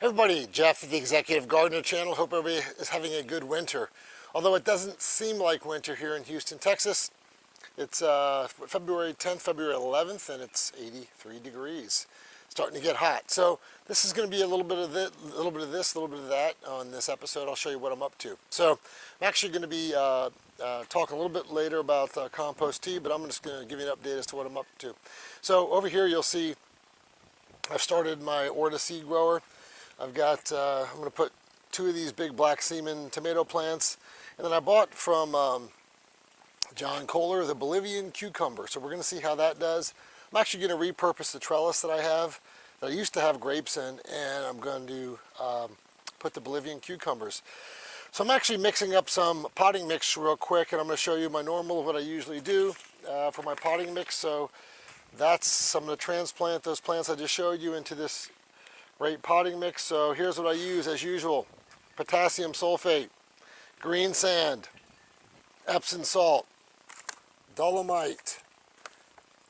Everybody, Jeff, the Executive Gardener Channel. Hope everybody is having a good winter. Although it doesn't seem like winter here in Houston, Texas. It's February 10th, February 11th, and it's 83 degrees. Starting to get hot. So this is going to be a little bit of this, a little bit of this, a little bit of that on this episode. I'll show you what I'm up to. So I'm actually going to be talking a little bit later about compost tea, but I'm just going to give you an update as to what I'm up to. So over here you'll see I've started my Orta seed grower. I've got, I'm going to put 2 of these big black semen tomato plants, and then I bought from John Kohler the Bolivian cucumber. So we're going to see how that does. I'm actually going to repurpose the trellis that I have, that I used to have grapes in, and I'm going to put the Bolivian cucumbers. So I'm actually mixing up some potting mix real quick, and I'm going to show you my normal, what I usually do for my potting mix. So I'm going to transplant those plants I just showed you into this great potting mix. So here's what I use as usual: potassium sulfate, green sand, Epsom salt, dolomite,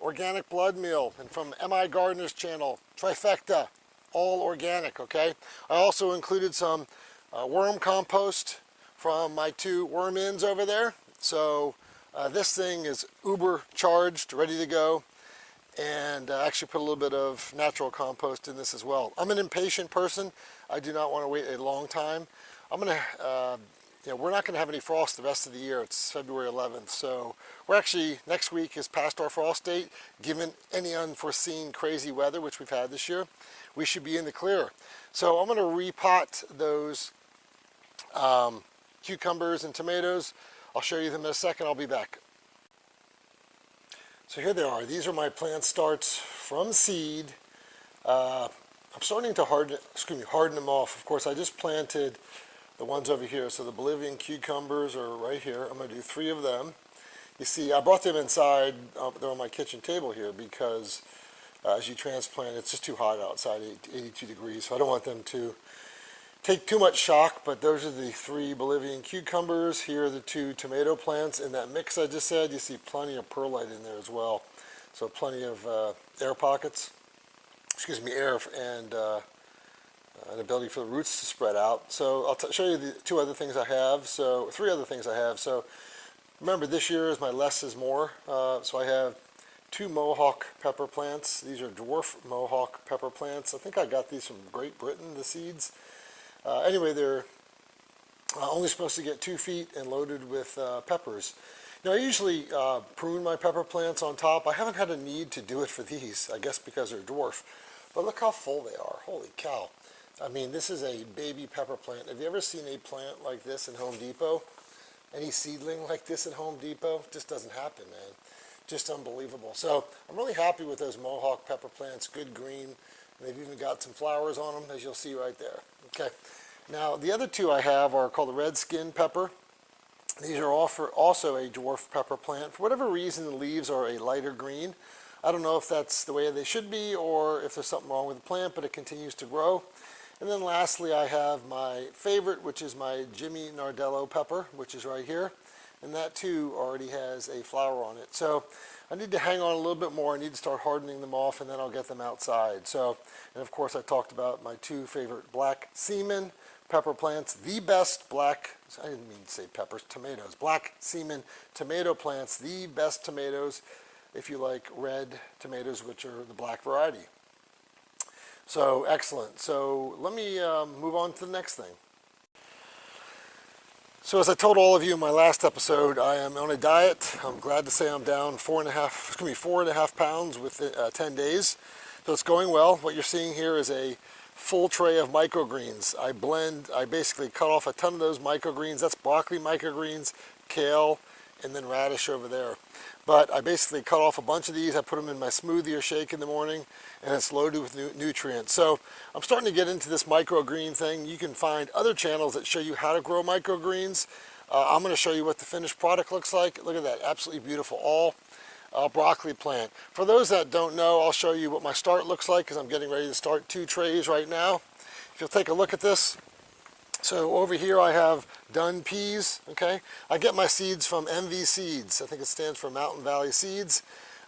organic blood meal, and from MI Gardener's channel, trifecta, all organic, okay? I also included some worm compost from my 2 worm inns over there. So this thing is uber charged, ready to go. And I actually put a little bit of natural compost in this as well. I'm an impatient person. I do not want to wait a long time. I'm going to, we're not going to have any frost the rest of the year. It's February 11th. So we're actually, next week is past our frost date. Given any unforeseen crazy weather, which we've had this year, we should be in the clear. So I'm going to repot those cucumbers and tomatoes. I'll show you them in a second. I'll be back. So here they are. These are my plant starts from seed. I'm starting to harden them off. Of course, I just planted the ones over here. So the Bolivian cucumbers are right here. I'm going to do 3 of them. You see, I brought them inside. They're on my kitchen table here because as you transplant, it's just too hot outside, 82 degrees. So I don't want them to take too much shock, but those are the 3 Bolivian cucumbers. Here are the 2 tomato plants. In that mix I just said, you see plenty of perlite in there as well. So plenty of air pockets, air and an ability for the roots to spread out. So I'll show you the 2 other things I have, 3 other things I have. So remember, this year is my less is more. So I have 2 Mohawk pepper plants. These are dwarf Mohawk pepper plants. I think I got these from Great Britain, the seeds. Anyway, they're only supposed to get 2 feet and loaded with peppers. Now, I usually prune my pepper plants on top. I haven't had a need to do it for these, I guess because they're dwarf. But look how full they are. Holy cow. I mean, this is a baby pepper plant. Have you ever seen a plant like this in Home Depot? Any seedling like this at Home Depot? It just doesn't happen, man. Just unbelievable. So I'm really happy with those Mohawk pepper plants. Good green. They've even got some flowers on them, as you'll see right there. Okay. Now, the other 2 I have are called the red skin pepper. These are also a dwarf pepper plant. For whatever reason, the leaves are a lighter green. I don't know if that's the way they should be or if there's something wrong with the plant, but it continues to grow. And then lastly, I have my favorite, which is my Jimmy Nardello pepper, which is right here. And that too already has a flower on it. So I need to hang on a little bit more. I need to start hardening them off, and then I'll get them outside. So, and of course I talked about my 2 favorite black semen pepper plants, the best black, I didn't mean to say peppers, tomatoes, black semen tomato plants, the best tomatoes if you like red tomatoes, which are the black variety. So excellent. So let me move on to the next thing. So as I told all of you in my last episode, I am on a diet. I'm glad to say I'm down 4.5 pounds within 10 days. So it's going well. What you're seeing here is a full tray of microgreens. I basically cut off a ton of those microgreens. That's broccoli microgreens, kale, and then radish over there. But I basically cut off a bunch of these. I put them in my smoothie or shake in the morning, and it's loaded with nutrients. So I'm starting to get into this microgreen thing. You can find other channels that show you how to grow microgreens. I'm going to show you what the finished product looks like. Look at that, absolutely beautiful, all broccoli plant. For those that don't know, I'll show you what my start looks like because I'm getting ready to start 2 trays right now. If you'll take a look at this. So over here I have done peas, okay? I get my seeds from MV Seeds. I think it stands for Mountain Valley Seeds.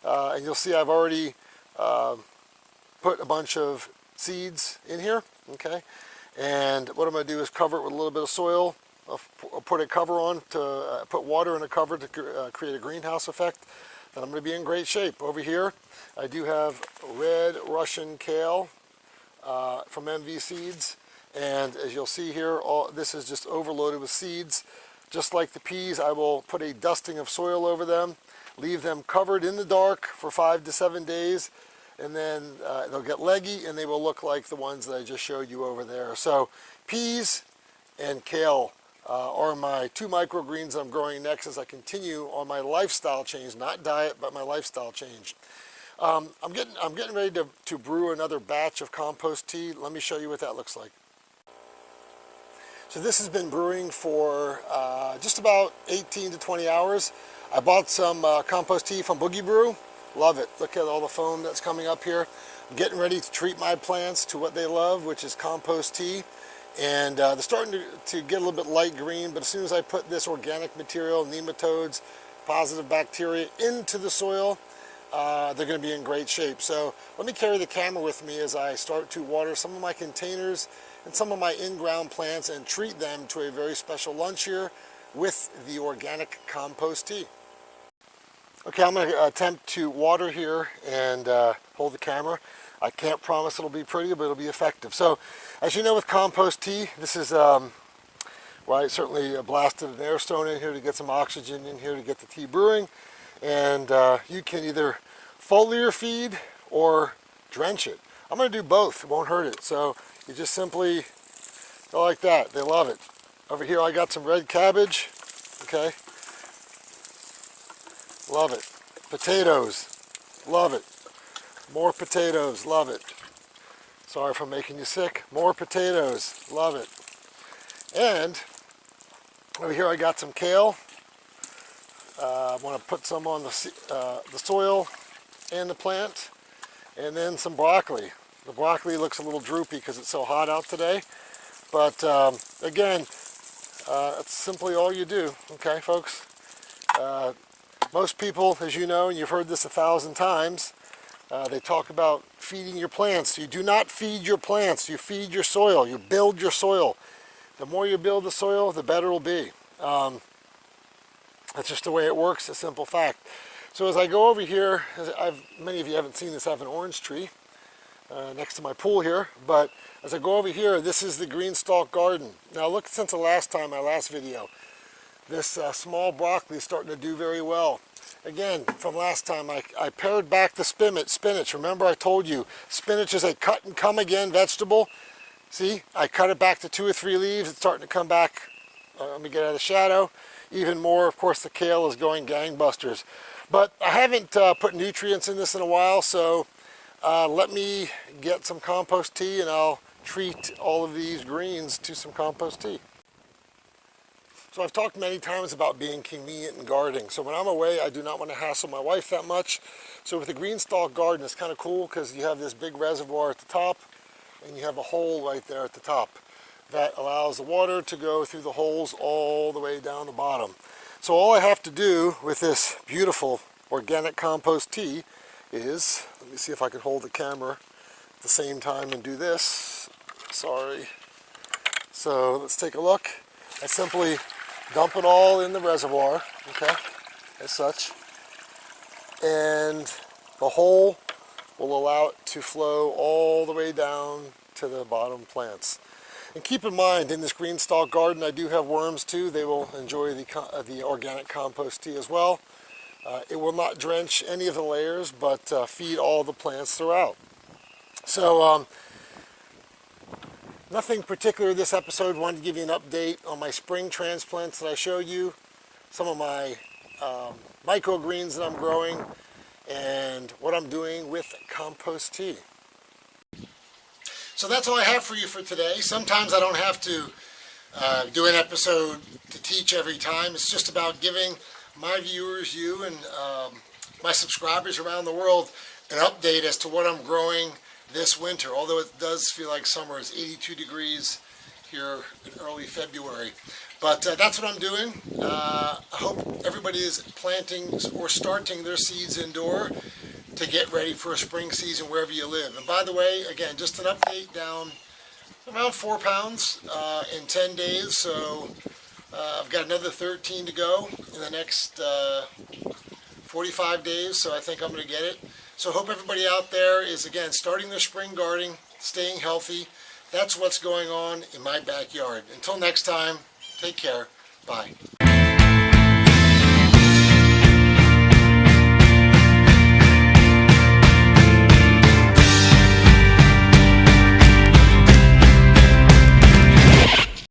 And you'll see I've already put a bunch of seeds in here, okay? And what I'm going to do is cover it with a little bit of soil. I'll put a cover on to put water in a cover to create a greenhouse effect. Then I'm going to be in great shape. Over here, I do have red Russian kale from MV Seeds. And as you'll see here, this is just overloaded with seeds. Just like the peas, I will put a dusting of soil over them, leave them covered in the dark for 5 to 7 days, and then they'll get leggy and they will look like the ones that I just showed you over there. So peas and kale are my 2 microgreens I'm growing next as I continue on my lifestyle change, not diet, but my lifestyle change. I'm getting ready to brew another batch of compost tea. Let me show you what that looks like. So this has been brewing for just about 18 to 20 hours. I bought some compost tea from Boogie Brew. Love it. Look at all the foam that's coming up here. I'm getting ready to treat my plants to what they love, which is compost tea. And they're starting to get a little bit light green, but as soon as I put this organic material, nematodes, positive bacteria into the soil, they're going to be in great shape. So let me carry the camera with me as I start to water some of my containers and some of my in-ground plants and treat them to a very special lunch here with the organic compost tea. Okay, I'm going to attempt to water here and hold the camera. I can't promise it'll be pretty, but it'll be effective. So, as you know, with compost tea, this is well, I certainly blasted an air stone in here to get some oxygen in here to get the tea brewing. And you can either foliar feed or drench it. I'm going to do both. It won't hurt it. So you just simply go like that. They love it. Over here I got some red cabbage. Okay. Love it. Potatoes. Love it. More potatoes. Love it. Sorry for making you sick. More potatoes. Love it. And over here I got some kale. I want to put some on the soil and the plant. And then some broccoli. The broccoli looks a little droopy because it's so hot out today. But again, it's simply all you do. Okay, folks? Most people, as you know, and you've heard this 1,000 times, they talk about feeding your plants. You do not feed your plants. You feed your soil. You build your soil. The more you build the soil, the better it'll be. That's just the way it works, a simple fact. So as I go over here, many of you haven't seen this, I have an orange tree next to my pool here. But as I go over here, this is the green stalk garden. Now look, since the last time, my last video, this small broccoli is starting to do very well. Again, from last time, I pared back the spinach. Remember I told you, spinach is a cut and come again vegetable. See, I cut it back to 2 or 3 leaves. It's starting to come back. Let me get out of the shadow. Even more, of course, the kale is going gangbusters. But I haven't put nutrients in this in a while, so let me get some compost tea and I'll treat all of these greens to some compost tea. So I've talked many times about being convenient in gardening. So when I'm away, I do not want to hassle my wife that much. So with the green stalk garden, it's kind of cool because you have this big reservoir at the top and you have a hole right there at the top that allows the water to go through the holes all the way down the bottom. So all I have to do with this beautiful organic compost tea is, let me see if I can hold the camera at the same time and do this. Sorry. So let's take a look. I simply dump it all in the reservoir, okay, as such. And the hole will allow it to flow all the way down to the bottom plants. And keep in mind, in this green stalk garden, I do have worms too. They will enjoy the organic compost tea as well. It will not drench any of the layers, but feed all the plants throughout. So, nothing particular this episode. Wanted to give you an update on my spring transplants that I showed you, some of my microgreens that I'm growing, and what I'm doing with compost tea. So that's all I have for you for today. Sometimes I don't have to do an episode to teach every time. It's just about giving my viewers, you, and my subscribers around the world an update as to what I'm growing this winter. Although it does feel like summer, is 82 degrees here in early February. But that's what I'm doing. I hope everybody is planting or starting their seeds indoor to get ready for a spring season wherever you live. And by the way, again, just an update down around 4 pounds in 10 days, so I've got another 13 to go in the next 45 days, so I think I'm going to get it. So I hope everybody out there is, again, starting their spring gardening, staying healthy. That's what's going on in my backyard. Until next time, take care. Bye.